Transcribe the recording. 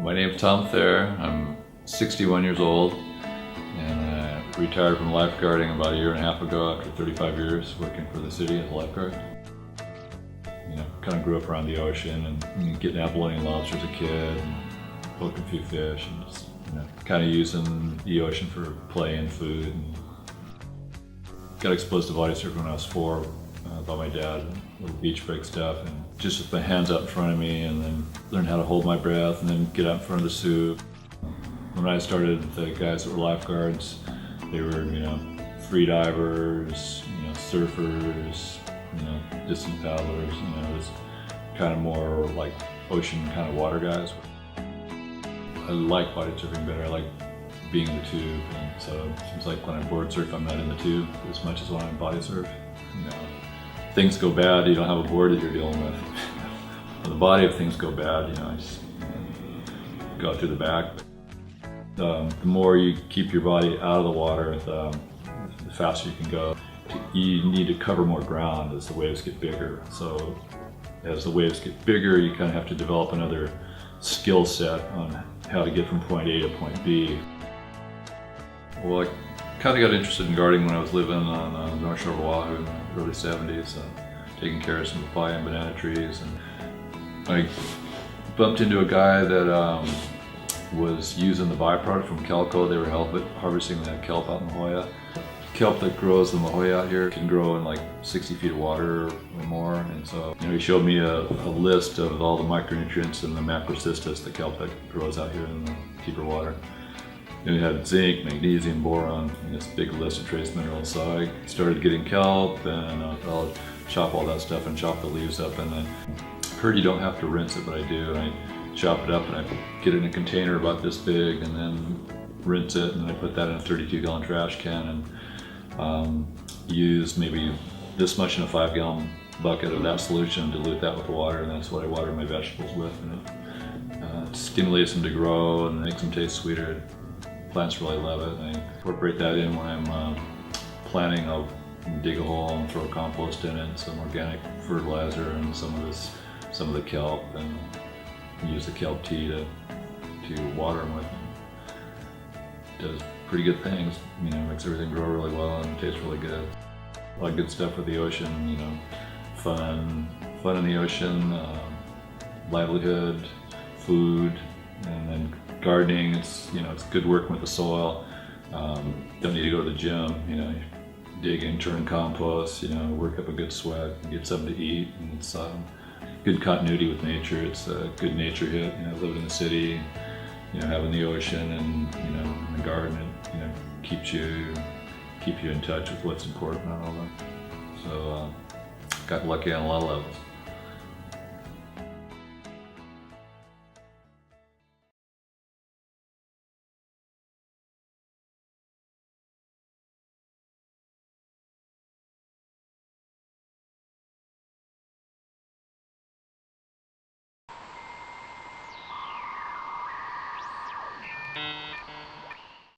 My name's Tom Thayer. I'm 61 years old and I retired from lifeguarding about a year and a half ago after 35 years working for the city as a lifeguard. You know, kind of grew up around the ocean and getting abalone and lobster as a kid and poking a few fish and just, you know, kind of using the ocean for play and food. And got exposed to bodysurfing when I was 4 by my dad, little beach break stuff, and just with my hands out in front of me, and then learn how to hold my breath and then get out in front of the soup. When I started, the guys that were lifeguards, they were, you know, free divers, you know, surfers, you know, distant paddlers, you know, it was kind of more like ocean kind of water guys. I like bodysurfing better. I like being in the tube, and so it seems like when I board surf, I'm not in the tube as much as when I'm body surf. You know, things go bad, you don't have a board that you're dealing with. On the body, if things go bad, you know, I just go out through the back. The more you keep your body out of the water, the faster you can go. You need to cover more ground as the waves get bigger. So as the waves get bigger, you kind of have to develop another skill set on how to get from point A to point B. Well, I kind of got interested in gardening when I was living on the North Shore of Oahu in the early 70s, taking care of some papaya and banana trees. And I bumped into a guy that was using the byproduct from kelp. They were harvesting that kelp out in La Jolla. Kelp that grows in La Jolla out here can grow in like 60 feet of water or more. And so, you know, he showed me a list of all the micronutrients and the macrocystis, the kelp that grows out here in the deeper water. And it had zinc, magnesium, boron, and this big list of trace minerals. So I started getting kelp, and I'll chop all that stuff and chop the leaves up. And then I heard you don't have to rinse it, but I do. And I chop it up and I get it in a container about this big, and then rinse it, and then I put that in a 32-gallon trash can, and use maybe this much in a 5-gallon bucket of that solution, dilute that with water, and that's what I water my vegetables with. And it stimulates them to grow and makes them taste sweeter. Plants really love it. I incorporate that in when I'm planting. I'll dig a hole and throw compost in it, some organic fertilizer, and some of the kelp, and use the kelp tea to water them with. It does pretty good things. You know, makes everything grow really well and tastes really good. A lot of good stuff with the ocean. You know, fun in the ocean, livelihood, food, and then gardening. It's, you know, it's good working with the soil. Don't need to go to the gym. You know, dig in, turn compost. You know, work up a good sweat, get something to eat, and it's good continuity with nature. It's a good nature hit. You know, living in the city, you know, having the ocean, and you know, in the garden, it, you know, keep you in touch with what's important and all that. So got lucky on a lot of levels.